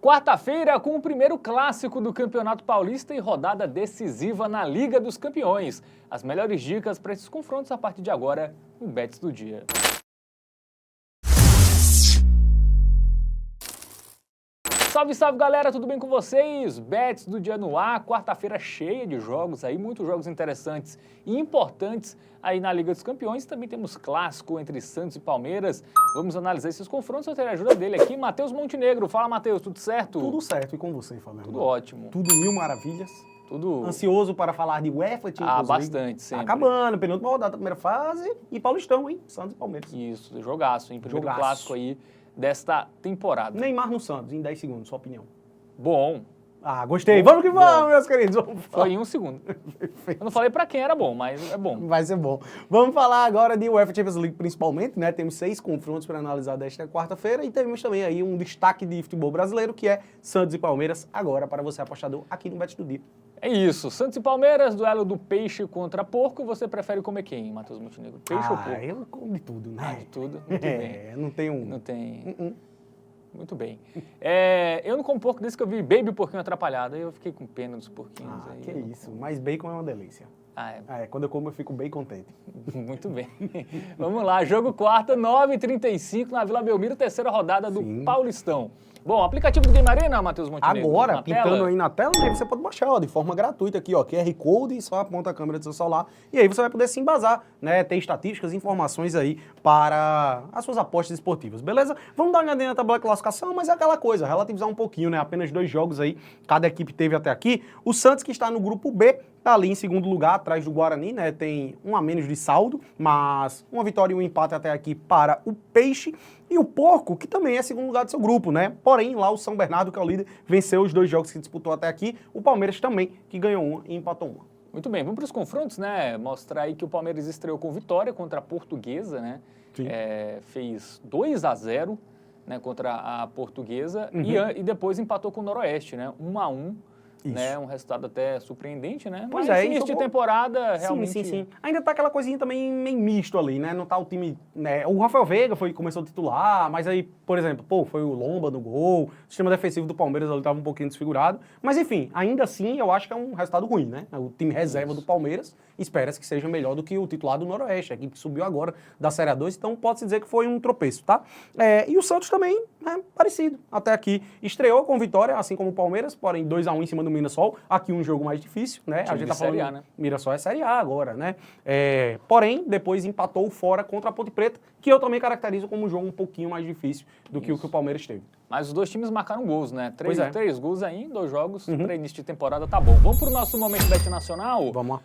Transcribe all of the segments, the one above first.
Quarta-feira com o primeiro clássico do Campeonato Paulista e rodada decisiva na Liga dos Campeões. As melhores dicas para esses confrontos a partir de agora no Bets do Dia. Salve, salve galera, tudo bem com vocês? Bets do Dia no ar, quarta-feira cheia de jogos aí, muitos jogos interessantes e importantes aí na Liga dos Campeões. Também temos clássico entre Santos e Palmeiras. Vamos analisar esses confrontos, eu terei a ajuda dele aqui, Matheus Montenegro. Fala, Matheus, tudo certo? Tudo certo, e com você, Fabiano? Tudo ótimo. Tudo mil maravilhas. Tudo... Ansioso para falar de UEFA, bastante, sempre. Acabando, penúltima rodada da primeira fase e Paulistão, hein? Santos e Palmeiras. Isso, jogaço, hein? Primeiro Jogaço. clássico aí desta temporada. Neymar no Santos, em 10 segundos, sua opinião. Bom. Ah, gostei. Vamos que vamos, meus queridos. Vamos Foi em um segundo. Eu não falei pra quem era bom, mas é bom. Vai ser bom. Vamos falar agora de UEFA Champions League principalmente, né? Temos 6 confrontos para analisar desta quarta-feira e temos também aí um destaque de futebol brasileiro, que é Santos e Palmeiras, agora para você apostador aqui no Bet do Dia. É isso. Santos e Palmeiras, duelo do peixe contra porco. Você prefere comer quem, Matheus Montenegro? Peixe ou porco? Eu como de tudo, né? Ah, de tudo? Muito bem. Não tem um... Não tem... Muito bem. Eu não como porco desde que eu vi Baby Porquinho Atrapalhado. Aí eu fiquei com pena dos porquinhos. Aí que isso. Mas bacon é uma delícia. Quando eu como eu fico bem contente. Muito bem. Vamos lá, jogo quarta, 9h35 na Vila Belmiro, terceira rodada do Paulistão. Bom, aplicativo do Game Arena, Matheus Montenegro. Agora, pintando aí na tela, aí você pode baixar, ó, de forma gratuita aqui, ó, QR Code, só aponta a câmera do seu celular e aí você vai poder se embasar, né, ter estatísticas, informações aí para as suas apostas esportivas, beleza? Vamos dar uma olhadinha na tabela de classificação, mas é aquela coisa, relativizar um pouquinho, né, apenas 2 jogos aí, cada equipe teve até aqui. O Santos, que está no grupo B, tá ali em segundo lugar, atrás do Guarani, né? Tem um a menos de saldo, mas uma vitória e um empate até aqui para o Peixe. E o Porco, que também é segundo lugar do seu grupo, né? Porém, lá o São Bernardo, que é o líder, venceu os 2 jogos que disputou até aqui. O Palmeiras também, que ganhou 1 e empatou 1. Muito bem, vamos para os confrontos, né? Mostrar aí que o Palmeiras estreou com vitória contra a Portuguesa, né? Fez 2-0, né, contra a Portuguesa e depois empatou com o Noroeste, né? 1-1. Né, um resultado até surpreendente, né? Pois mas início de temporada, realmente... Sim. Ainda tá aquela coisinha também meio misto ali, né? Não tá o time... Né? O Rafael Veiga começou a titular, mas aí, por exemplo, foi o Lomba no gol, o sistema defensivo do Palmeiras ali tava um pouquinho desfigurado. Mas enfim, ainda assim, eu acho que é um resultado ruim, né? O time reserva do Palmeiras espera-se que seja melhor do que o titular do Noroeste, a equipe que subiu agora da Série A2, então pode-se dizer que foi um tropeço, tá? E o Santos também, né, parecido. Até aqui estreou com vitória, assim como o Palmeiras, porém 2-1 em cima do Mirassol. Aqui um jogo mais difícil, né? A gente tá falando... Série A, né? Mirassol é Série A agora, né? Porém, depois empatou fora contra a Ponte Preta, que eu também caracterizo como um jogo um pouquinho mais difícil do que o que o Palmeiras teve. Mas os 2 times marcaram gols, né? 3 gols aí em 2 jogos, para início de temporada tá bom. Vamos pro nosso Momento Bet Nacional? Vamos lá.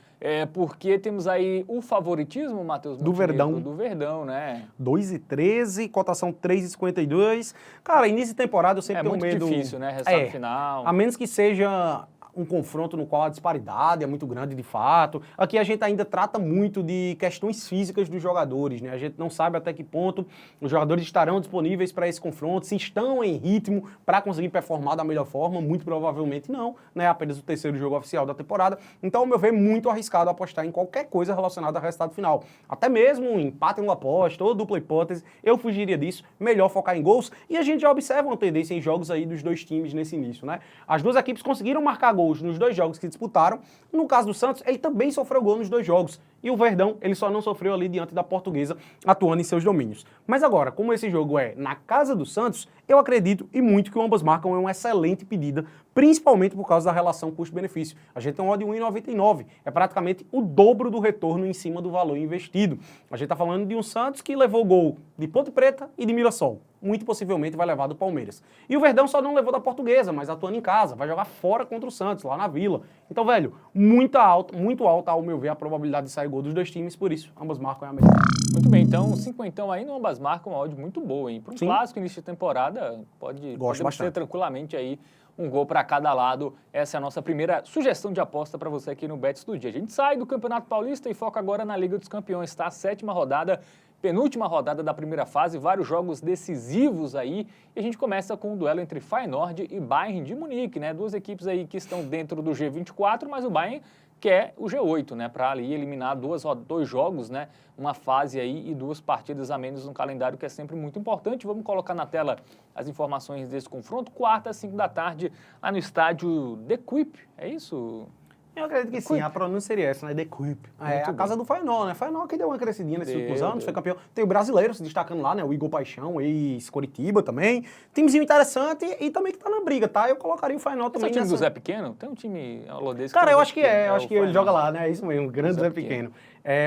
Porque temos aí o favoritismo, Matheus, do Verdão. Do Verdão, né? 2,13, cotação 3,52. Cara, início de temporada eu sempre tenho medo... É muito difícil, né? Resultado final. A menos que seja um confronto no qual a disparidade é muito grande de fato. Aqui a gente ainda trata muito de questões físicas dos jogadores, né? A gente não sabe até que ponto os jogadores estarão disponíveis para esse confronto, se estão em ritmo para conseguir performar da melhor forma, muito provavelmente não, né? Apenas o 3º jogo oficial da temporada. Então, ao meu ver, muito arriscado apostar em qualquer coisa relacionada ao resultado final. Até mesmo um empate em uma aposta ou dupla hipótese, eu fugiria disso. Melhor focar em gols. E a gente já observa uma tendência em jogos aí dos 2 times nesse início, né? As 2 equipes conseguiram marcar gols nos 2 jogos que disputaram. No caso do Santos, ele também sofreu gol nos 2 jogos. E o Verdão, ele só não sofreu ali diante da Portuguesa, atuando em seus domínios. Mas agora, como esse jogo é na casa do Santos, eu acredito e muito que o ambas marcam é uma excelente pedida, principalmente por causa da relação custo-benefício. A gente tem um odd de 1,99. É praticamente o dobro do retorno em cima do valor investido. A gente está falando de um Santos que levou gol de Ponte Preta e de Mirassol. Muito possivelmente vai levar do Palmeiras. E o Verdão só não levou da Portuguesa, mas atuando em casa, vai jogar fora contra o Santos, lá na Vila. Então, velho, muito alta, ao meu ver, a probabilidade de sair gol dos 2 times, por isso, ambas marcam é a mesma. Muito bem, então, 50 aí no ambas marcam, uma odd muito boa, hein? Para um clássico início de temporada, pode ser tranquilamente aí um gol para cada lado. Essa é a nossa primeira sugestão de aposta para você aqui no Bets do Dia. A gente sai do Campeonato Paulista e foca agora na Liga dos Campeões, tá? 7ª rodada, penúltima rodada da primeira fase, vários jogos decisivos aí. E a gente começa com um duelo entre Feyenoord e Bayern de Munique, né? 2 equipes aí que estão dentro do G24, mas o Bayern quer o G8, né, para ali eliminar dois jogos, né, uma fase aí e 2 partidas a menos no calendário, que é sempre muito importante. Vamos colocar na tela as informações desse confronto. Quarta, 5 da tarde, lá no estádio The Quip, é isso? Eu acredito que sim, a pronúncia seria essa, né? The Quip. É a casa do Feyenoord, né? Feyenoord que deu uma crescidinha nesses últimos anos, foi campeão. Tem o brasileiro se destacando lá, né? O Igor Paixão, ex-Coritiba também. Timezinho interessante e também que tá na briga, tá? Eu colocaria o Feyenoord também. Esse é o time do Zé Pequeno? Tem um time holandês que Cara, eu acho que é. Eu acho que ele joga lá, né? É isso mesmo, grande Zé Pequeno.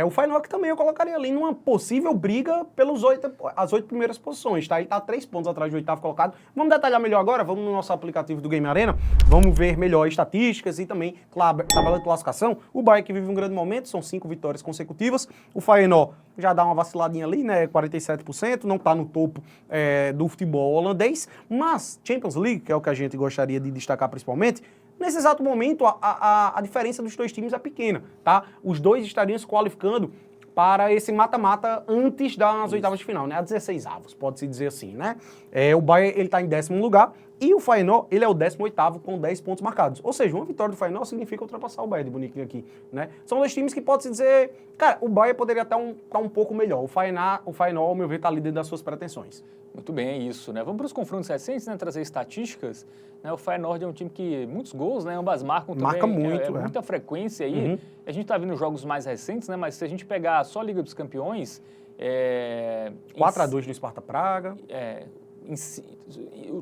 O Feyenoord também eu colocaria ali numa possível briga pelas 8 primeiras posições, tá? Ele tá 3 pontos atrás do 8º colocado. Vamos detalhar melhor agora? Vamos no nosso aplicativo do Game Arena, vamos ver melhor estatísticas e também tabela de classificação. O Bayern que vive um grande momento, são 5 vitórias consecutivas. O Feyenoord já dá uma vaciladinha ali, né? 47%, não tá no topo do futebol holandês, mas Champions League, que é o que a gente gostaria de destacar principalmente, nesse exato momento, a diferença dos 2 times é pequena, tá? Os 2 estariam se qualificando para esse mata-mata antes das oitavas de final, né? A 16 avos, pode-se dizer assim, né? O Bayern, ele tá em 10º lugar e o Feyenoord, ele é o 18º com 10 pontos marcados. Ou seja, uma vitória do Feyenoord significa ultrapassar o Bayern de Munique aqui, né? São 2 times que pode-se dizer... Cara, o Bayern poderia estar um pouco melhor. O Feyenoord, ao meu ver, tá líder das suas pretensões. Muito bem, é isso, né? Vamos para os confrontos recentes, né? Trazer estatísticas. Né? O Feyenoord é um time que muitos gols, né? Ambas marcam também. Marca muito, muita frequência aí. Uhum. A gente tá vendo jogos mais recentes, né? Mas se a gente pegar só a Liga dos Campeões... 4-2 no Sparta Praga.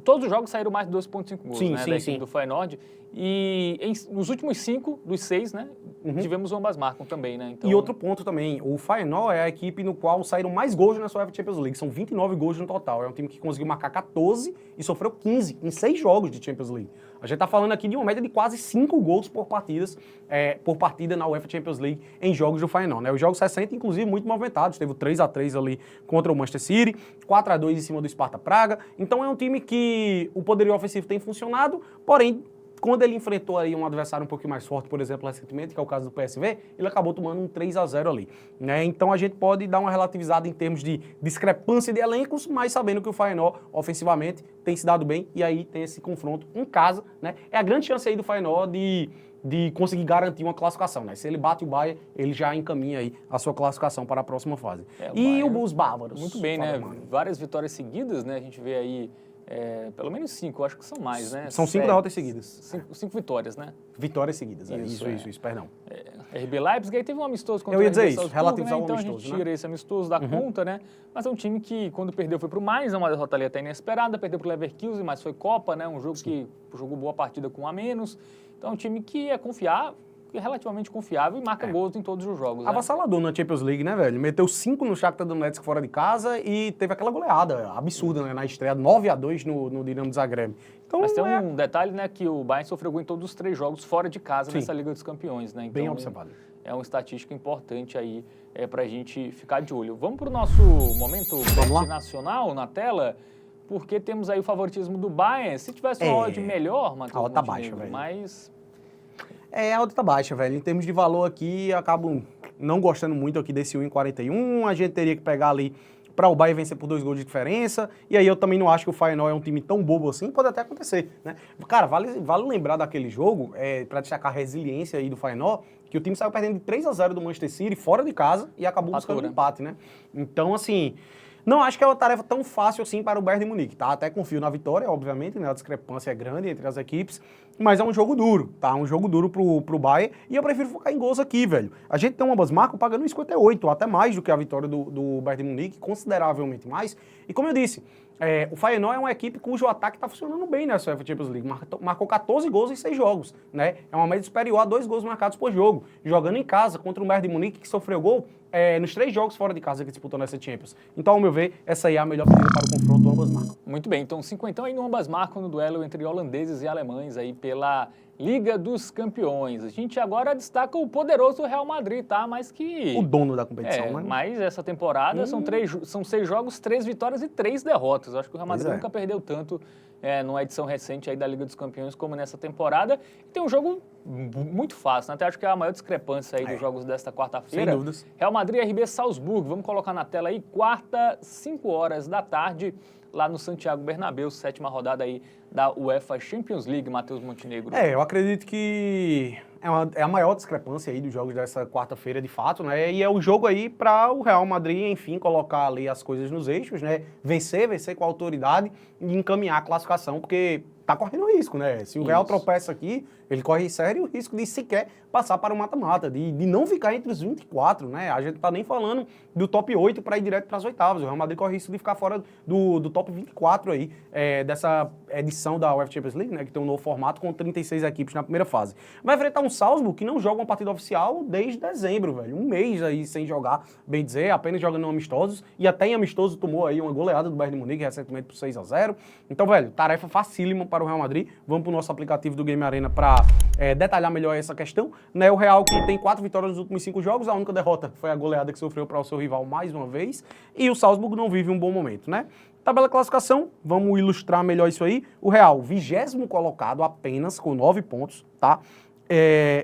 Todos os jogos saíram mais de 2,5 gols, sim, né? Sim, da equipe do Feyenoord. E nos últimos 5 dos 6, né? Tivemos o ambas marcam também, né? Então... E outro ponto também, o Feyenoord é a equipe no qual saíram mais gols na sua UEFA Champions League. São 29 gols no total. É um time que conseguiu marcar 14 e sofreu 15 em 6 jogos de Champions League. A gente tá falando aqui de uma média de quase 5 gols por partida na UEFA Champions League em jogos do Feyenoord, né? Os jogos 60, inclusive, muito movimentados. Teve o 3-3 ali contra o Manchester City, 4-2 em cima do Sparta Praga. Então é um time que o poderio ofensivo tem funcionado, porém, quando ele enfrentou aí um adversário um pouquinho mais forte, por exemplo, recentemente, que é o caso do PSV, ele acabou tomando um 3-0 ali, né? Então a gente pode dar uma relativizada em termos de discrepância de elencos, mas sabendo que o Feyenoord, ofensivamente, tem se dado bem, e aí tem esse confronto em casa, né? É a grande chance aí do Feyenoord de conseguir garantir uma classificação, né? Se ele bate o Bayern, ele já encaminha aí a sua classificação para a próxima fase. E os bárbaros? Muito bem, né? Várias vitórias seguidas, né? A gente vê aí pelo menos 5, eu acho que são mais, né? São 5 derrotas seguidas. 5 vitórias, né? Vitórias seguidas, isso, perdão. RB Leipzig, aí teve um amistoso contra o RB Salzburgo, isso, relativo ao então amistoso, a gente tira esse amistoso da conta, né? Mas é um time que, quando perdeu, foi pro Mainz, uma derrota ali até inesperada, perdeu pro Leverkusen, mas foi Copa, né? Um jogo que jogou boa partida com 1 a menos. Então é um time que é confiável, relativamente confiável e marca gols em todos os jogos. Avassalador na Champions League, né, velho? Meteu 5 no Shakhtar Donetsk fora de casa e teve aquela goleada absurda, né, na estreia, 9-2 no Dinamo Zagreb. Então, mas tem um detalhe, né, que o Bayern sofreu gol em todos os 3 jogos fora de casa nessa Liga dos Campeões, né? Então, bem observado. É uma estatística importante aí pra gente ficar de olho. Vamos pro nosso momento nacional na tela, porque temos aí o favoritismo do Bayern. Se tivesse uma odd melhor, Matheus, a odd tá baixa, velho. Mas... a odd tá baixa, velho. Em termos de valor aqui, eu acabo não gostando muito aqui desse 1,41. A gente teria que pegar ali para o Bayern vencer por 2 gols de diferença. E aí eu também não acho que o Feyenoord é um time tão bobo assim. Pode até acontecer, né? Cara, vale lembrar daquele jogo, para destacar a resiliência aí do Feyenoord, que o time saiu perdendo de 3-0 do Manchester City fora de casa e acabou buscando um empate, né? Então, assim... Não acho que é uma tarefa tão fácil assim para o Bayern de Munique, tá? Até confio na vitória, obviamente, né? A discrepância é grande entre as equipes, mas é um jogo duro, tá? Um jogo duro pro Bayern e eu prefiro focar em gols aqui, velho. A gente tem um ambas marcam pagando 58, até mais do que a vitória do Bayern de Munique, consideravelmente mais. E como eu disse, o Feyenoord é uma equipe cujo ataque está funcionando bem nessa UEFA Champions League. Marcou 14 gols em 6 jogos, né? É uma média superior a 2 gols marcados por jogo. Jogando em casa contra o Bayern de Munique, que sofreu gol nos 3 jogos fora de casa que disputou nessa Champions. Então, ao meu ver, essa aí é a melhor pedida para o confronto do ambas marcam. Muito bem, então 50 aí no ambas marcam no duelo entre holandeses e alemães aí pela Liga dos Campeões. A gente agora destaca o poderoso Real Madrid, tá? Mas que... O dono da competição, né? Mas essa temporada são 6 jogos, 3 vitórias e 3 derrotas. Eu acho que o Real Madrid nunca perdeu tanto numa edição recente aí da Liga dos Campeões como nessa temporada. E tem um jogo muito fácil, né? Até acho que é a maior discrepância aí dos jogos desta quarta-feira. Sem dúvidas. Real Madrid e RB Salzburgo. Vamos colocar na tela aí, quarta, 5 horas da tarde, lá no Santiago Bernabéu, 7ª rodada aí da UEFA Champions League, Matheus Montenegro. Eu acredito que é a maior discrepância aí dos jogos dessa quarta-feira, de fato, né? E é o jogo aí para o Real Madrid, enfim, colocar ali as coisas nos eixos, né? Vencer com a autoridade e encaminhar a classificação, porque tá correndo risco, né? Se o Real tropeça aqui, ele corre sério risco de sequer passar para o mata-mata, de não ficar entre os 24, né? A gente não tá nem falando do top 8 para ir direto para as oitavas. O Real Madrid corre risco de ficar fora do top 24 aí, dessa edição da UEFA Champions League, né? Que tem um novo formato com 36 equipes na primeira fase. Vai enfrentar um Salzburg que não joga uma partida oficial desde dezembro, velho. Um mês aí sem jogar, bem dizer, apenas jogando amistosos. E até em amistoso tomou aí uma goleada do Bayern de Munique recentemente por 6-0. Então, velho, tarefa facílima para o Real Madrid. Vamos pro nosso aplicativo do Game Arena para detalhar melhor essa questão. Né, o Real que tem 4 vitórias nos últimos 5 jogos, a única derrota foi a goleada que sofreu para o seu rival mais uma vez. E o Salzburg não vive um bom momento, né? Tabela classificação, vamos ilustrar melhor isso aí. O Real, 20º colocado apenas, com 9 pontos, tá?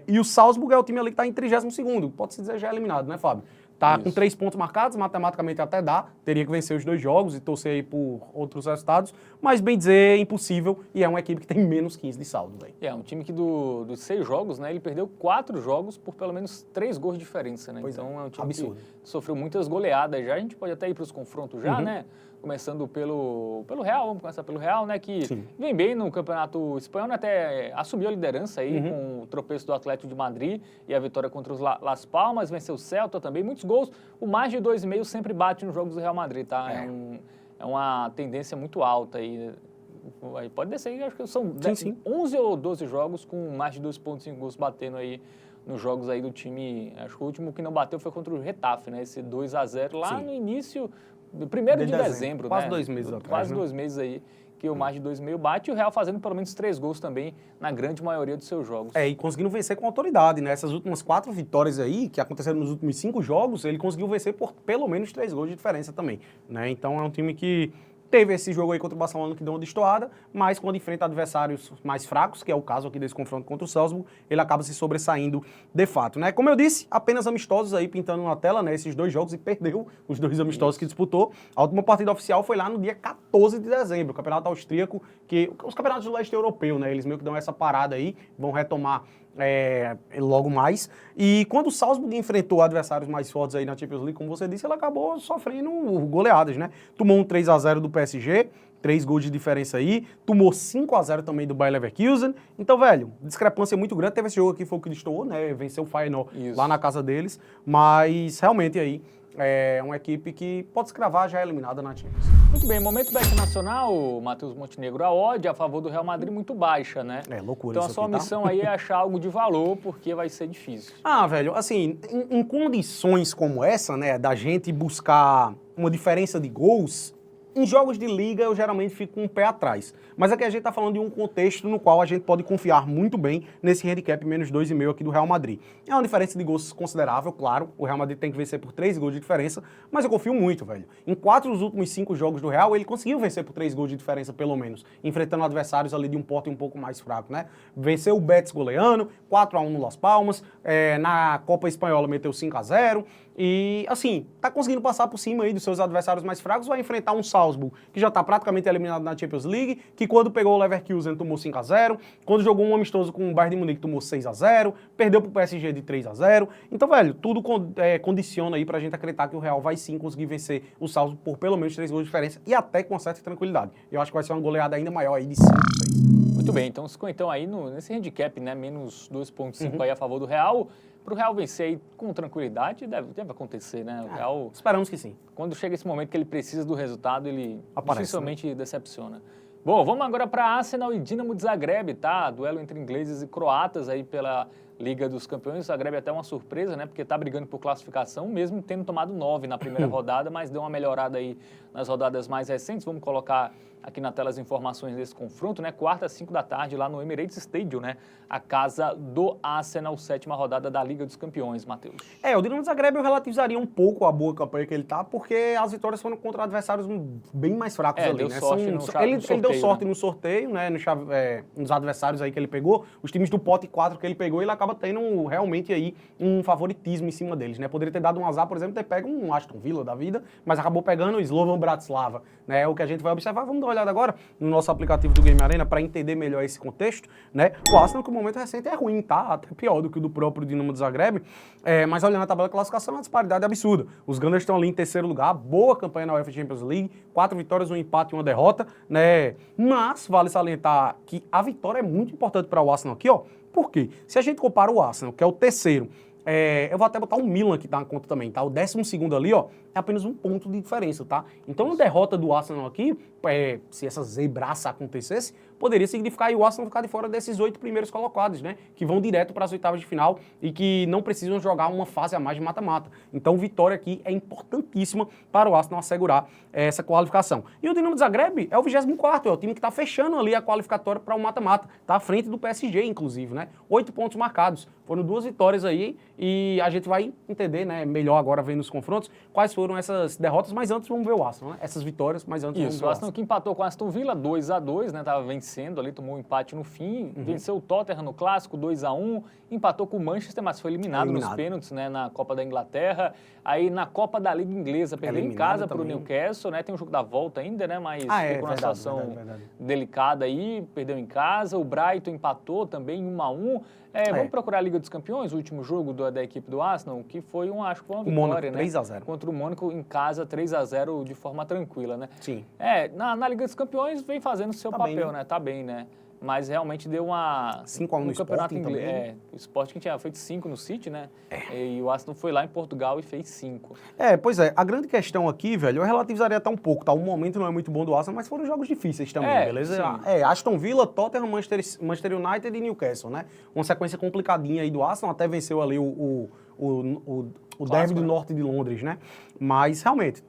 E o Salzburg é o time ali que tá em 32º, pode-se dizer já eliminado, né, Fábio? Tá com 3 pontos marcados, matematicamente até dá, teria que vencer os 2 jogos e torcer aí por outros resultados, mas bem dizer, é impossível, e é uma equipe que tem menos 15 de saldo, velho. É um time que dos 6 jogos, né, ele perdeu 4 jogos por pelo menos 3 gols de diferença, né? Então é um time absurdo, que sofreu muitas goleadas já, a gente pode até ir para os confrontos já, né? Começando pelo Real, vamos começar pelo Real, né, que vem bem no Campeonato Espanhol, até assumiu a liderança aí com o tropeço do Atlético de Madrid e a vitória contra os Las Palmas, venceu o Celta também, muitos gols, o mais de 2,5 sempre bate nos jogos do Real Madrid, tá? É uma tendência muito alta aí pode descer aí, acho que são 11 ou 12 jogos com mais de 2,5 gols batendo aí nos jogos aí do time, acho que o último que não bateu foi contra o Getafe, né, esse 2-0 lá no início... Do 1º de dezembro, quase né? 2 meses atrás. Quase 2 meses aí, que o mais de 2,5 bate, e o Real fazendo pelo menos 3 gols também na grande maioria dos seus jogos. E conseguindo vencer com autoridade, né? Essas últimas 4 vitórias aí, que aconteceram nos últimos 5 jogos, ele conseguiu vencer por pelo menos 3 gols de diferença também, né? Então é um time que teve esse jogo aí contra o Barcelona que deu uma destoada, mas quando enfrenta adversários mais fracos, que é o caso aqui desse confronto contra o Salzburg, ele acaba se sobressaindo de fato, né? Como eu disse, apenas amistosos aí pintando na tela, né? Esses 2 jogos e perdeu os 2 amistosos que disputou. A última partida oficial foi lá no dia 14 de dezembro, o campeonato austríaco, que os campeonatos do leste europeu, né? Eles meio que dão essa parada aí, vão retomar logo mais. E quando o Salzburg enfrentou adversários mais fortes aí na Champions League, como você disse, ele acabou sofrendo goleadas, né? Tomou um 3-0 do PSG, 3 gols de diferença aí, tomou 5-0 também do Bayer Leverkusen. Então, velho, discrepância muito grande. Teve esse jogo aqui, foi o que destoou, né? Venceu o Feyenoord lá na casa deles. Mas, realmente, aí, é uma equipe que pode se cravar já eliminada na Champions. Muito bem, momento bet nacional, Matheus Montenegro, a odd a favor do Real Madrid muito baixa, né? Loucura então isso. Então a sua missão aí é achar algo de valor, porque vai ser difícil. Velho, assim, em condições como essa, né, da gente buscar uma diferença de gols, em jogos de liga eu geralmente fico com um pé atrás. Mas aqui a gente tá falando de um contexto no qual a gente pode confiar muito bem nesse handicap menos 2,5 aqui do Real Madrid. É uma diferença de gols considerável, claro. O Real Madrid tem que vencer por 3 gols de diferença, mas eu confio muito, velho. Em 4 dos últimos 5 jogos do Real, ele conseguiu vencer por 3 gols de diferença, pelo menos, enfrentando adversários ali de um porte um pouco mais fraco, né? Venceu o Betis goleando, 4-1 no Las Palmas, na Copa Espanhola meteu 5-0, e, assim, tá conseguindo passar por cima aí dos seus adversários mais fracos, vai enfrentar um Salzburg, que já tá praticamente eliminado na Champions League, que quando pegou o Leverkusen tomou 5-0, quando jogou um amistoso com o Bayern de Munique tomou 6-0, perdeu pro PSG de 3-0. Então, velho, tudo condiciona aí pra gente acreditar que o Real vai sim conseguir vencer o Salzburg por pelo menos 3 gols de diferença e até com uma certa tranquilidade. Eu acho que vai ser uma goleada ainda maior aí de 5-6. Muito bem, então ficou então aí nesse handicap, né, menos 2,5 aí a favor do Real. Para o Real vencer aí com tranquilidade, deve acontecer, né? O Real, esperamos que sim. Quando chega esse momento que ele precisa do resultado, ele dificilmente decepciona. Bom, vamos agora para Arsenal e Dinamo de Zagreb, tá? Duelo entre ingleses e croatas aí pela Liga dos Campeões. O Zagreb é até uma surpresa, né? Porque tá brigando por classificação, mesmo tendo tomado 9 na primeira rodada, mas deu uma melhorada aí nas rodadas mais recentes. Vamos colocar aqui na tela as informações desse confronto, né? Quarta às 5 da tarde lá no Emirates Stadium, né? A casa do Arsenal, 7ª rodada da Liga dos Campeões, Matheus. O Dinamo de Zagreb eu relativizaria um pouco a boa campanha que ele tá, porque as vitórias foram contra adversários bem mais fracos ali, deu né? Sorte ele deu sorte no sorteio, né? Nos adversários aí que ele pegou, os times do pote 4 que ele pegou, ele acabou acaba tendo realmente aí um favoritismo em cima deles, né? Poderia ter dado um azar, por exemplo, ter pego um Aston Villa da vida, mas acabou pegando o Slovan Bratislava, né? É o que a gente vai observar. Vamos dar uma olhada agora no nosso aplicativo do Game Arena para entender melhor esse contexto, né? O Arsenal, que o momento recente é ruim, tá? Até pior do que o do próprio Dinamo de Zagreb, mas olhando a tabela de classificação, uma disparidade absurda. Os Gunners estão ali em terceiro lugar, boa campanha na UEFA Champions League, 4 vitórias, um empate e uma derrota, né? Mas vale salientar que a vitória é muito importante para o Arsenal aqui, ó. Por quê? Se a gente compara o Arsenal, que é o terceiro, eu vou até botar o Milan aqui na conta também, tá? O 12º ali, ó, é apenas um ponto de diferença, tá? Então, a derrota do Arsenal aqui, se essa zebraça acontecesse, poderia significar aí o Arsenal ficar de fora desses 8 primeiros colocados, né? Que vão direto para as oitavas de final e que não precisam jogar uma fase a mais de mata-mata. Então, vitória aqui é importantíssima para o Arsenal assegurar essa qualificação. E o Dinamo de Zagreb é o 24º, é o time que está fechando ali a qualificatória para o mata-mata. Tá à frente do PSG, inclusive, né? 8 pontos marcados. Foram 2 vitórias aí e a gente vai entender, né, melhor agora vendo os confrontos, quais foram essas derrotas, mas antes vamos ver o Arsenal, né? Essas vitórias, mas antes vamos ver o Arsenal que empatou com o Aston Villa 2-2, né? Tava vencendo ali, tomou um empate no fim, venceu o Tottenham no clássico 2-1, empatou com o Manchester, mas foi eliminado nos pênaltis, né, na Copa da Inglaterra. Aí na Copa da Liga Inglesa perdeu em casa para o Newcastle, né? Tem um jogo da volta ainda, né? Mas ficou numa situação delicada aí, perdeu em casa. O Brighton empatou também 1-1. Vamos procurar a Liga dos Campeões, o último jogo da equipe do Arsenal, que foi acho que foi uma vitória, né? 3-0. Contra o Mônaco em casa, 3-0 de forma tranquila, né? Sim. Na Liga dos Campeões vem fazendo o seu papel, bem, né? Tá bem, né? Mas realmente deu uma... 5-1 no campeonato inglês. O Sporting tinha feito 5 no City, né? E o Arsenal foi lá em Portugal e fez 5. Pois é. A grande questão aqui, velho, eu relativizaria até um pouco, tá? O momento não é muito bom do Arsenal, mas foram jogos difíceis também, beleza? Aston Villa, Tottenham, Manchester United e Newcastle, né? Uma sequência complicadinha aí do Arsenal, até venceu ali o derby do norte de Londres, né? Mas, realmente,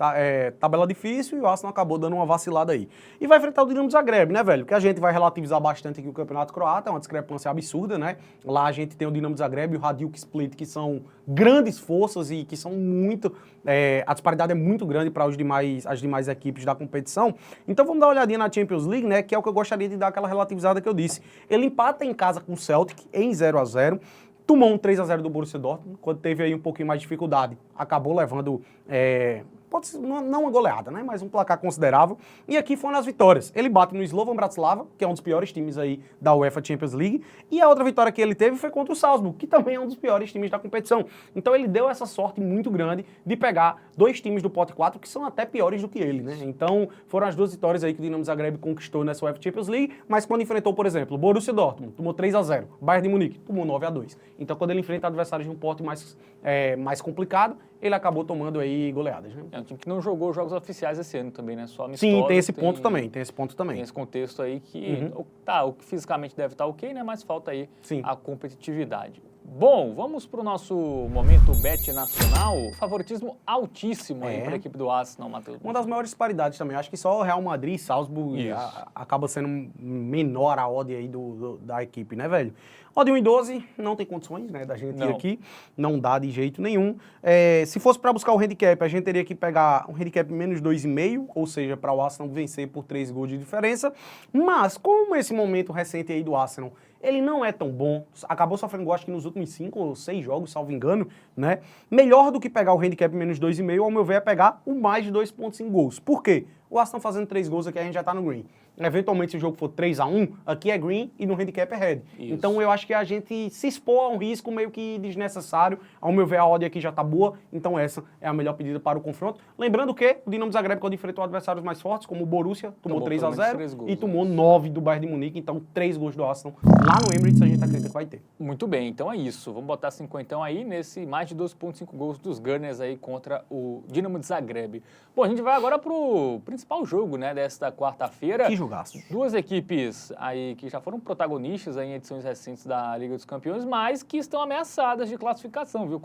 tabela difícil e o Arsenal acabou dando uma vacilada aí. E vai enfrentar o Dinamo de Zagreb, né, velho? Que a gente vai relativizar bastante aqui o Campeonato Croata, é uma discrepância absurda, né? Lá a gente tem o Dinamo de Zagreb e o Hajduk Split, que são grandes forças e que são muito... a disparidade é muito grande para as demais equipes da competição. Então, vamos dar uma olhadinha na Champions League, né? Que é o que eu gostaria de dar aquela relativizada que eu disse. Ele empata em casa com o Celtic em 0-0. Tomou um 3-0 do Borussia Dortmund, quando teve aí um pouquinho mais de dificuldade. Acabou levando, pode ser, não uma goleada, né? Mas um placar considerável. E aqui foram as vitórias. Ele bate no Slovan Bratislava, que é um dos piores times aí da UEFA Champions League. E a outra vitória que ele teve foi contra o Salzburg, que também é um dos piores times da competição. Então ele deu essa sorte muito grande de pegar 2 times do pote 4 que são até piores do que ele, né? Então foram as 2 vitórias aí que o Dinamo Zagreb conquistou nessa UEFA Champions League, mas quando enfrentou, por exemplo, o Borussia Dortmund, tomou 3-0. Bayern de Munique, tomou 9-2. Então quando ele enfrenta adversários de um pote mais complicado, ele acabou tomando aí goleadas, né? É um time que não jogou jogos oficiais esse ano também, né? Só amistosos. Sim, tem esse ponto também. Tem esse contexto aí que, o que fisicamente deve estar ok, né? Mas falta aí a competitividade. Bom, vamos para o nosso momento bet nacional. Favoritismo altíssimo aí para a equipe do Arsenal, Matheus. Uma das maiores disparidades também. Acho que só o Real Madrid e Salzburg acaba sendo menor a odd aí da equipe, né, velho? Odd 1,12 não tem condições, né, da gente ir aqui. Não dá de jeito nenhum. Se fosse para buscar o handicap, a gente teria que pegar um handicap menos 2,5, ou seja, para o Arsenal vencer por 3 gols de diferença. Mas, como esse momento recente aí do Arsenal, ele não é tão bom, acabou sofrendo gol, acho que nos últimos 5 ou 6 jogos, salvo engano, né? Melhor do que pegar o handicap menos 2,5, ao meu ver, é pegar o mais de 2,5 gols. Por quê? O Arsenal fazendo 3 gols aqui, a gente já tá no green. Eventualmente, se o jogo for 3-1, aqui é green e no handicap é red. Isso. Então, eu acho que a gente se expor a um risco meio que desnecessário. Ao meu ver, a odd aqui já tá boa, então essa é a melhor pedida para o confronto. Lembrando que o Dinamo Zagreb, quando enfrentou adversários mais fortes, como o Borussia, tomou 3-0 e tomou 9 do Bayern de Munique, então 3 gols do Arsenal. Lá no Emirates, a gente acredita que vai ter. Muito bem, então é isso. Vamos botar 50 aí nesse mais de 2,5 gols dos Gunners aí contra o Dinamo de Zagreb. Bom, a gente vai agora pro principal jogo, né, desta quarta-feira. Que jogaço. 2 equipes aí que já foram protagonistas aí em edições recentes da Liga dos Campeões, mas que estão ameaçadas de classificação, viu?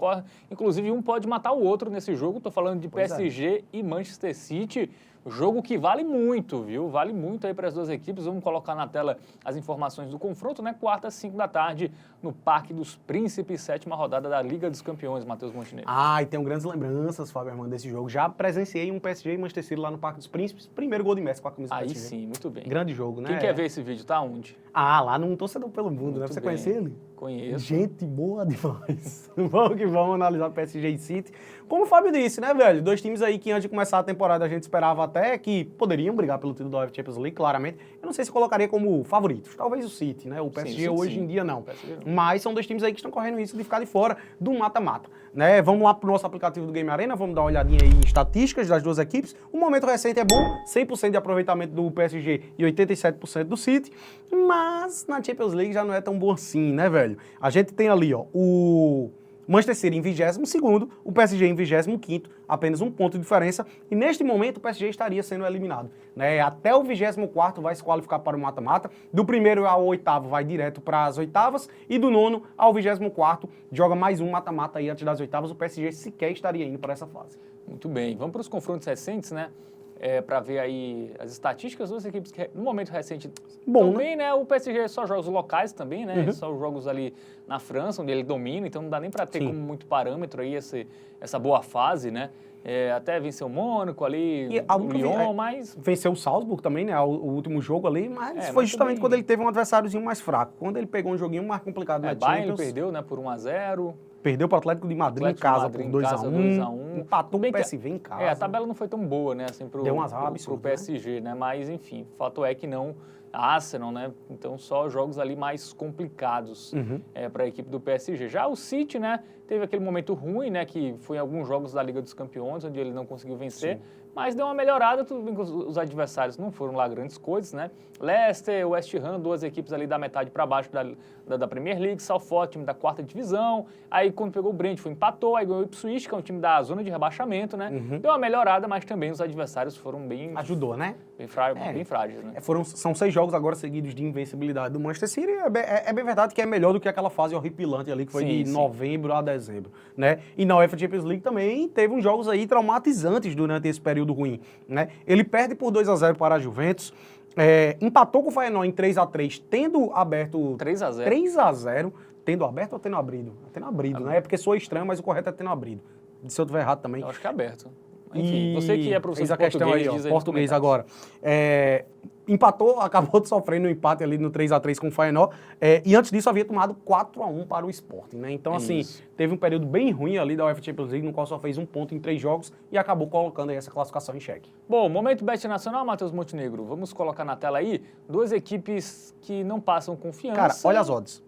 Inclusive, um pode matar o outro nesse jogo. Tô falando de PSG e Manchester City. Jogo que vale muito, viu? Vale muito aí para as 2 equipes. Vamos colocar na tela as informações do confronto, né? Quarta, 5 da tarde, no Parque dos Príncipes, 7ª rodada da Liga dos Campeões, Matheus Montenegro. E tenho grandes lembranças, Fábio Armando, desse jogo. Já presenciei um PSG e Manchester City lá no Parque dos Príncipes. Primeiro gol de Messi com a camisa do PSG. Aí sim, muito bem. Grande jogo, né? Quem quer ver esse vídeo, tá onde? Lá no Torcedor pelo Mundo, né? Você conhece ele? Conheço. Gente boa demais. Vamos que vamos analisar PSG e City. Como o Fábio disse, né, velho? Dois times aí que antes de começar a temporada a gente esperava até que poderiam brigar pelo título da UEFA Champions League, claramente. Eu não sei se colocaria como favoritos. Talvez o City, né? O PSG hoje em dia não. Mas são dois times aí que estão correndo risco de ficar de fora do mata-mata. Né? Vamos lá pro nosso aplicativo do Game Arena, vamos dar uma olhadinha aí em estatísticas das duas equipes. O momento recente é bom, 100% de aproveitamento do PSG e 87% do City. Mas na Champions League já não é tão bom assim, né, velho? A gente tem ali, ó, o Manchester City em 22º, o PSG em 25º, apenas um ponto de diferença. E neste momento o PSG estaria sendo eliminado. Né? Até o 24º vai se qualificar para o mata-mata. Do primeiro ao oitavo vai direto para as oitavas. E do nono ao 24º joga mais um mata-mata aí antes das oitavas. O PSG sequer estaria indo para essa fase. Muito bem. Vamos para os confrontos recentes, né? Para ver aí as estatísticas das equipes que no momento recente também, né? O PSG só jogos locais também, né? Só jogos ali na França, onde ele domina, então não dá nem para ter como muito parâmetro aí essa boa fase, né? Até venceu o Mônaco ali, o Lyon, mas... Venceu o Salzburg também, né? O último jogo ali, mas foi justamente quando ele teve um adversáriozinho mais fraco. Quando ele pegou um joguinho mais complicado na Champions... Bayern ele perdeu, né? Por 1-0. Perdeu para o Atlético de Madrid em casa por 2-1. Empatou o PSV em casa. A tabela não foi tão boa, né? Assim, Deu um azar absurdo, pro PSG, né? Mas, enfim, o fato é que não... A Arsenal, né? Então, só jogos ali mais complicados para a equipe do PSG. Já o City, né? Teve aquele momento ruim, né? Que foi em alguns jogos da Liga dos Campeões, onde ele não conseguiu vencer. Sim. Mas deu uma melhorada, tudo bem que os adversários não foram lá grandes coisas, né? Leicester, West Ham, duas equipes ali da metade para baixo da Premier League, Southampton, time da 4ª divisão. Aí quando pegou o Brentford, empatou, aí ganhou o Ipswich, que é um time da zona de rebaixamento, né? Deu uma melhorada, mas também os adversários foram bem... Ajudou, né? Bem frágeis, né? São 6 jogos agora seguidos de invencibilidade do Manchester City. É bem verdade que é melhor do que aquela fase horripilante ali, que foi de novembro a dezembro, né? E na UEFA Champions League também teve uns jogos aí traumatizantes durante esse período ruim, né? Ele perde por 2-0 para a Juventus, empatou com o Feyenoord em 3-3, tendo aberto 3-0, tendo aberto ou tendo abrido? Tendo abrido, né? É porque soa estranho, mas o correto é tendo abrido. Se eu estiver errado também. Eu acho que é aberto. Enfim, você que é professor de português, aí, português agora. Empatou, acabou de sofrer no empate ali no 3-3 com o Feyenoord. E antes disso havia tomado 4-1 para o Sporting, né? Então, assim, teve um período bem ruim ali da UEFA Champions League, no qual só fez um ponto em 3 jogos e acabou colocando aí essa classificação em xeque. Bom, momento Bet Nacional, Matheus Montenegro. Vamos colocar na tela aí duas equipes que não passam confiança. Cara, olha as odds.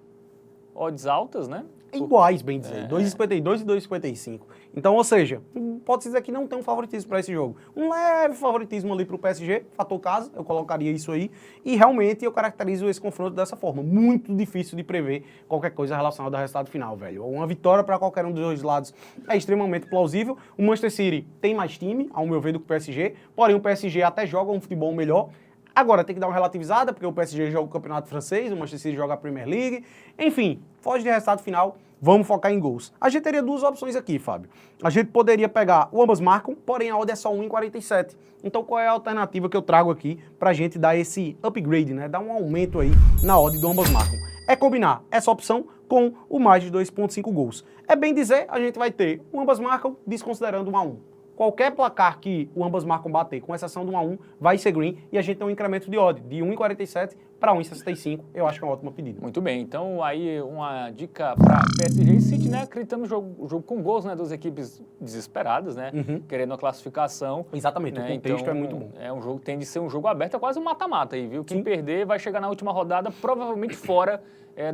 Odds altas, né? Iguais, bem dizer. 2,52 e 2,55. Então, ou seja, pode-se dizer que não tem um favoritismo para esse jogo. Um leve favoritismo ali para o PSG, fator casa, eu colocaria isso aí. E realmente eu caracterizo esse confronto dessa forma. Muito difícil de prever qualquer coisa relacionada ao resultado final, velho. Uma vitória para qualquer um dos dois lados é extremamente plausível. O Manchester City tem mais time, ao meu ver, do que o PSG. Porém, o PSG até joga um futebol melhor. Agora, tem que dar uma relativizada, porque o PSG joga o Campeonato Francês, o Manchester City joga a Premier League. Enfim, foge de resultado final, vamos focar em gols. A gente teria duas opções aqui, Fábio. A gente poderia pegar o ambas marcam, porém a odd é só 1,47. Então, qual é a alternativa que eu trago aqui pra gente dar esse upgrade, né? Dar um aumento aí na odd do ambas marcam. É combinar essa opção com o mais de 2,5 gols. É bem dizer, a gente vai ter o ambas marcam desconsiderando 1-1. Qualquer placar que o ambas marcam bater, com exceção do 1-1, vai ser green e a gente tem um incremento de odd de 1,47 para 1,65. Eu acho que é uma ótima pedida. Muito bem, então aí uma dica para PSG e City, né? Acreditando no jogo com gols, né? Duas equipes desesperadas, né? Querendo a classificação. Exatamente, né? O contexto então, é muito bom. É um jogo, tende a ser um jogo aberto, é quase um mata-mata aí, viu? Quem perder vai chegar na última rodada, provavelmente fora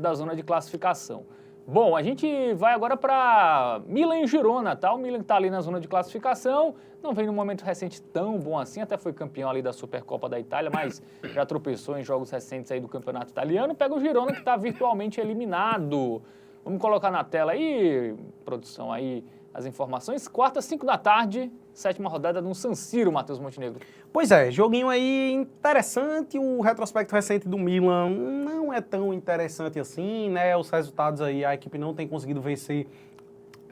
da zona de classificação. Bom, a gente vai agora para Milan e Girona, tá? O Milan está ali na zona de classificação, não vem num momento recente tão bom assim, até foi campeão ali da Supercopa da Itália, mas já tropeçou em jogos recentes aí do Campeonato Italiano. Pega o Girona que está virtualmente eliminado. Vamos colocar na tela aí, produção, aí as informações. Quarta, 5 da tarde, 7ª rodada no San Siro, Matheus Montenegro. Pois é, joguinho aí interessante, o retrospecto recente do Milan não é tão interessante assim, né? Os resultados aí, a equipe não tem conseguido vencer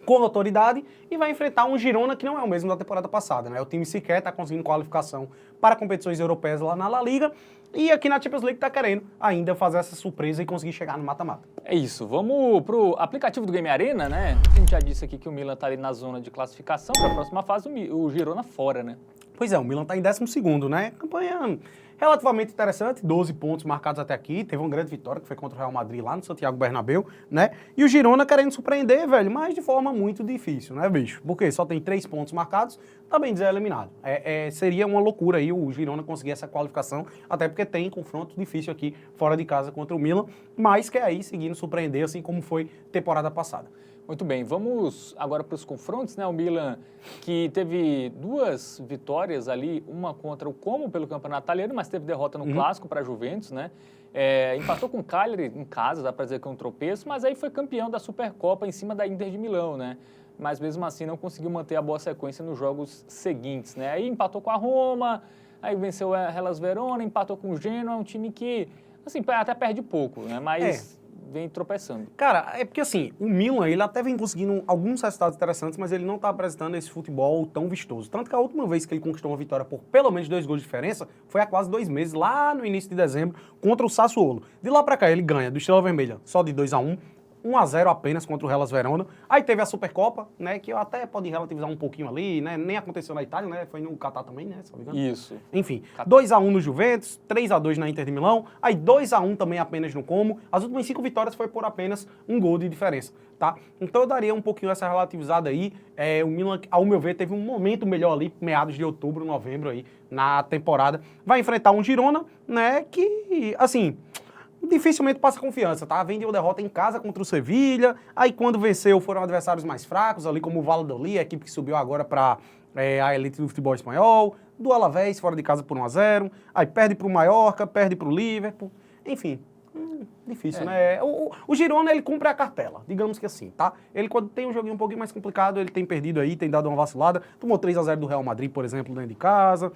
com autoridade e vai enfrentar um Girona que não é o mesmo da temporada passada, né? O time sequer está conseguindo qualificação para competições europeias lá na La Liga e aqui na Champions League está querendo ainda fazer essa surpresa e conseguir chegar no mata-mata. É isso, vamos pro aplicativo do Game Arena, né? A gente já disse aqui que o Milan está ali na zona de classificação para a próxima fase, o Girona fora, né? Pois é, o Milan está em 12º, né? Campanha relativamente interessante, 12 pontos marcados até aqui, teve uma grande vitória, que foi contra o Real Madrid lá no Santiago Bernabéu, né? E o Girona querendo surpreender, velho, mas de forma muito difícil, né, bicho? Porque só tem 3 pontos marcados, tá bem dizer eliminado. Seria uma loucura aí o Girona conseguir essa qualificação, até porque tem confronto difícil aqui fora de casa contra o Milan, mas quer aí seguindo surpreender, assim como foi temporada passada. Muito bem, vamos agora para os confrontos, né? O Milan que teve 2 vitórias ali, uma contra o Como pelo Campeonato Italiano, mas teve derrota no Clássico para a Juventus, né? Empatou com o Cagliari em casa, dá para dizer que é um tropeço, mas aí foi campeão da Supercopa em cima da Inter de Milão, né? Mas mesmo assim não conseguiu manter a boa sequência nos jogos seguintes, né? Aí empatou com a Roma, aí venceu a Hellas Verona, empatou com o Genoa, um time que, assim, até perde pouco, né? Mas vem tropeçando. Cara, é porque assim, o Milan, ele até vem conseguindo alguns resultados interessantes, mas ele não tá apresentando esse futebol tão vistoso. Tanto que a última vez que ele conquistou uma vitória por pelo menos 2 gols de diferença foi há quase 2 meses, lá no início de dezembro, contra o Sassuolo. De lá pra cá, ele ganha do Estrela Vermelha só de 2-1, 1-0 apenas contra o Hellas Verona. Aí teve a Supercopa, né, que eu até pode relativizar um pouquinho ali, né, nem aconteceu na Itália, né, foi no Catar também, né, se não me engano. Isso. Enfim, 2-1 no Juventus, 3-2 na Inter de Milão, aí 2-1 também apenas no Como. As últimas 5 vitórias foi por apenas 1 gol de diferença, tá? Então eu daria um pouquinho essa relativizada aí. O Milan, ao meu ver, teve um momento melhor ali, meados de outubro, novembro aí, na temporada. Vai enfrentar um Girona, né, que, assim, dificilmente passa confiança, tá? Vem de uma derrota em casa contra o Sevilha, aí quando venceu foram adversários mais fracos, ali como o Valladolid, a equipe que subiu agora para a elite do futebol espanhol, do Alavés, fora de casa por 1-0, aí perde para o Mallorca, perde para o Liverpool, enfim, difícil, né? O Girona, ele cumpre a cartela, digamos que assim, tá? Ele quando tem um joguinho um pouquinho mais complicado, ele tem perdido aí, tem dado uma vacilada, tomou 3-0 do Real Madrid, por exemplo, dentro de casa.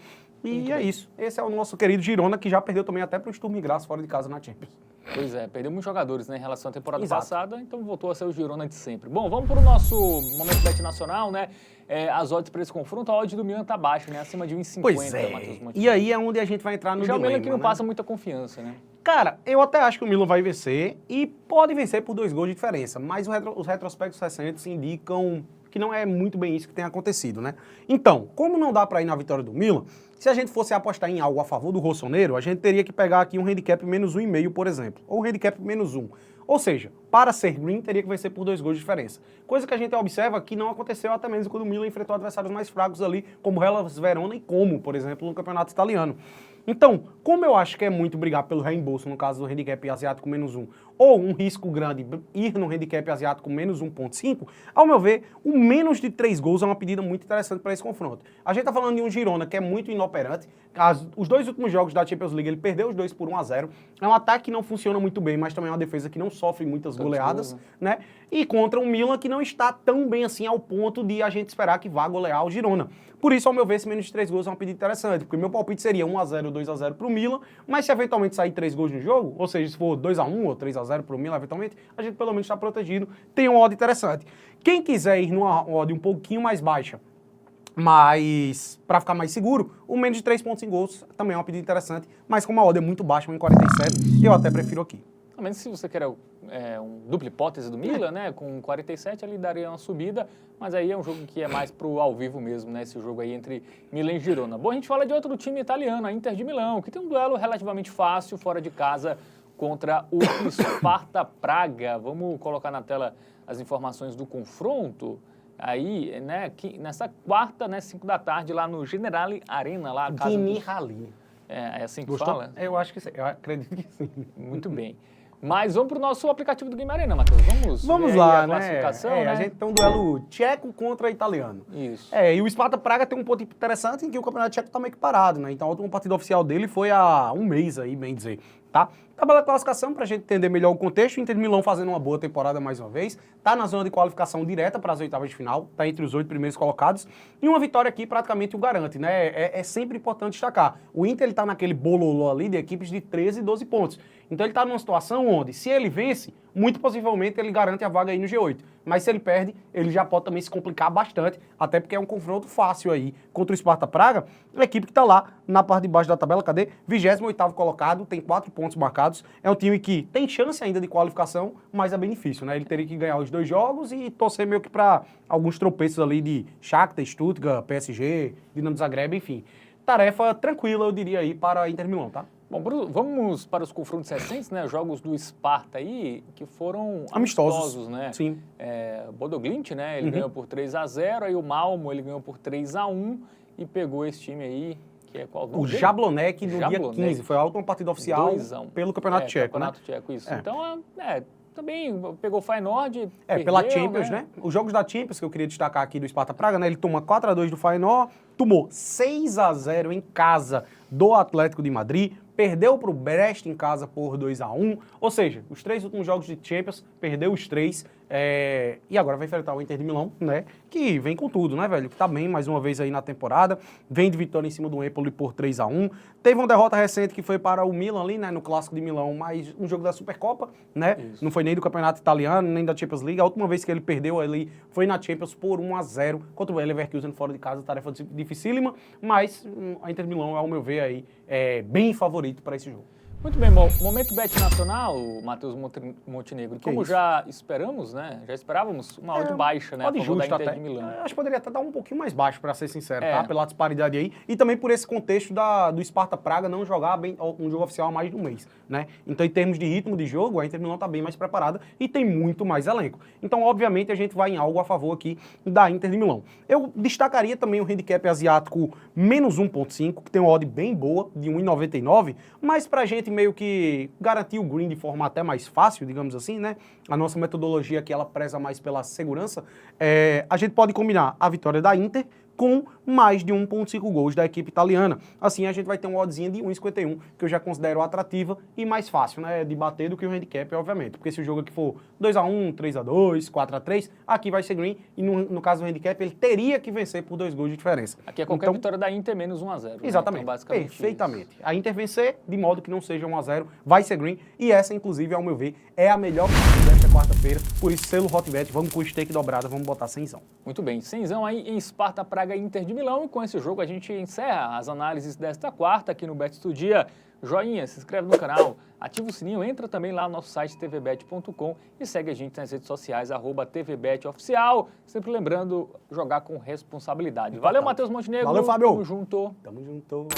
E é isso. Esse é o nosso querido Girona, que já perdeu também até para o Sturm Graz fora de casa na Champions. Pois é, perdeu muitos jogadores, né, em relação à temporada passada, então voltou a ser o Girona de sempre. Bom, vamos para o nosso momento bet nacional, né? As odds para esse confronto, a odd do Milan tá baixa, né? Acima de 1,50, Pois é. Matheus Monte. E aí é onde a gente vai entrar no já dilema, o Milan que não né? passa muita confiança, né? Cara, eu até acho que o Milan vai vencer e pode vencer por 2 gols de diferença, mas os retrospectos recentes indicam que não é muito bem isso que tem acontecido, né? Então, como não dá para ir na vitória do Milan, se a gente fosse apostar em algo a favor do Rossonero, a gente teria que pegar aqui um handicap menos 1,5, por exemplo, ou um handicap menos 1. Ou seja, para ser green, teria que vencer por 2 gols de diferença. Coisa que a gente observa que não aconteceu até mesmo quando o Milan enfrentou adversários mais fracos ali, como Hellas Verona e Como, por exemplo, no campeonato italiano. Então, como eu acho que é muito brigar pelo reembolso, no caso do handicap asiático menos 1, ou um risco grande ir no handicap asiático menos 1,5, ao meu ver, o menos de 3 gols é uma pedida muito interessante para esse confronto. A gente tá falando de um Girona que é muito inoperante. Os 2 últimos jogos da Champions League, ele perdeu os 2 por 1-0. É um ataque que não funciona muito bem, mas também é uma defesa que não sofre muitas goleadas, né? E contra um Milan que não está tão bem assim ao ponto de a gente esperar que vá golear o Girona. Por isso, ao meu ver, esse menos de 3 gols é uma pedida interessante, porque meu palpite seria 1-0 ou 2-0 para o Milan, mas se eventualmente sair 3 gols no jogo, ou seja, se for 2-1 ou 3-0 para o Milan, eventualmente, a gente pelo menos está protegido, tem uma odd interessante. Quem quiser ir numa odd um pouquinho mais baixa, mas para ficar mais seguro, o menos de 3,5 gols também é uma pedida interessante, mas como a odd é muito baixa, 1,47, eu até prefiro aqui. Também se você quer um dupla hipótese do Milan, né, com 47 ali daria uma subida, mas aí é um jogo que é mais pro ao vivo mesmo, né, esse jogo aí entre Milan e Girona. Bom, a gente fala de outro time italiano, a Inter de Milão, que tem um duelo relativamente fácil fora de casa contra o Sparta Praga. Vamos colocar na tela as informações do confronto. Aí, né, nessa quarta, né, 5 da tarde, lá no Generali Arena, lá a casa Guinirali. É assim que Gostou? fala? Eu acho que sim, eu acredito que sim. Muito bem. Mas vamos para o nosso aplicativo do Game Arena, Matheus. Vamos ver lá, a classificação, né? né? A gente tem um duelo tcheco contra italiano. Isso. E o Sparta Praga tem um ponto interessante em que o campeonato tcheco tá meio que parado, né? Então a última partida oficial dele foi há um mês aí, bem dizer, tá? Tabela de classificação, pra gente entender melhor o contexto, o Inter de Milão fazendo uma boa temporada mais uma vez, tá na zona de qualificação direta para as oitavas de final, tá entre os 8 primeiros colocados, e uma vitória aqui praticamente o garante, né? É sempre importante destacar. O Inter, ele tá naquele bololô ali de equipes de 13 e 12 pontos. Então ele tá numa situação onde, se ele vence, muito possivelmente ele garante a vaga aí no G8. Mas se ele perde, ele já pode também se complicar bastante, até porque é um confronto fácil aí contra o Sparta Praga, a equipe que tá lá na parte de baixo da tabela, cadê? 28º colocado, tem 4 pontos marcados, é um time que tem chance ainda de qualificação, mas é bem difícil, né? Ele teria que ganhar os 2 jogos e torcer meio que para alguns tropeços ali de Shakhtar, Stuttgart, PSG, Dinamo Zagreb, enfim. tarefa tranquila, eu diria aí, para a Inter Milão, tá? Bom, Bruno, vamos para os confrontos recentes, né? Jogos do Sparta aí, que foram amistosos, né? Sim. Bodo Glimt, né? Ele ganhou por 3-0, aí o Malmo, ele ganhou por 3-1 e pegou esse time aí, que é qual o nome O dele? Jablonec no dia 15, foi a última partida oficial 2-1. pelo Campeonato Tcheco, Campeonato Tcheco, isso. Então, também pegou o Feyenoord, pela perdeu, Champions, né? Os jogos da Champions que eu queria destacar aqui do Sparta Praga, né? Ele toma 4-2 do Feyenoord, tomou 6-0 em casa do Atlético de Madrid, perdeu para o Brest em casa por 2-1, ou seja, os 3 últimos jogos de Champions, perdeu os 3, e agora vai enfrentar o Inter de Milão, né? Que vem com tudo, né, velho? Que tá bem mais uma vez aí na temporada, vem de vitória em cima do Empoli por 3-1, teve uma derrota recente que foi para o Milan ali, né, no Clássico de Milão, mas um jogo da Supercopa, né? Isso. Não foi nem do Campeonato Italiano, nem da Champions League, a última vez que ele perdeu ali foi na Champions por 1-0 contra o Leverkusen fora de casa, tarefa dificílima, mas a Inter de Milão, ao meu ver aí, bem favorito para esse jogo. Muito bem, bom, momento bet nacional, Matheus Montenegro. Como já esperamos, né? Já esperávamos uma odd baixa, né? Pode justo Inter até. De Milão. Acho que poderia até dar um pouquinho mais baixo, para ser sincero, tá? Pela disparidade aí. E também por esse contexto do Sparta Praga não jogar bem um jogo oficial há mais de um mês, né? Então, em termos de ritmo de jogo, a Inter Milão tá bem mais preparada e tem muito mais elenco. Então, obviamente, a gente vai em algo a favor aqui da Inter de Milão. Eu destacaria também o handicap asiático menos 1.5, que tem uma odd bem boa, de 1,99, mas pra gente meio que garantir o green de forma até mais fácil, digamos assim, né? A nossa metodologia aqui, ela preza mais pela segurança. A gente pode combinar a vitória da Inter com mais de 1.5 gols da equipe italiana. Assim, a gente vai ter uma oddzinha de 1,51, que eu já considero atrativa e mais fácil, né, de bater do que o handicap, obviamente. Porque se o jogo aqui for 2-1, 3-2, 4-3, aqui vai ser green, e no caso do handicap, ele teria que vencer por 2 gols de diferença. Aqui é qualquer vitória da Inter menos 1-0. Exatamente, né? Então, perfeitamente. Isso. A Inter vencer, de modo que não seja 1-0, vai ser green, e essa, inclusive, ao meu ver, é a melhor partida desta quarta-feira, por isso, selo Hotbet, vamos com o stake dobrado, vamos botar 100zão. Muito bem, 100zão aí em Sparta Praga Inter de Milão, e com esse jogo a gente encerra as análises desta quarta aqui no Bet do Dia. Joinha, se inscreve no canal, ativa o sininho, entra também lá no nosso site tvbet.com e segue a gente nas redes sociais, @tvbetoficial, sempre lembrando, jogar com responsabilidade. Valeu, Matheus Montenegro. Valeu, Fábio. Tamo junto. Tamo junto.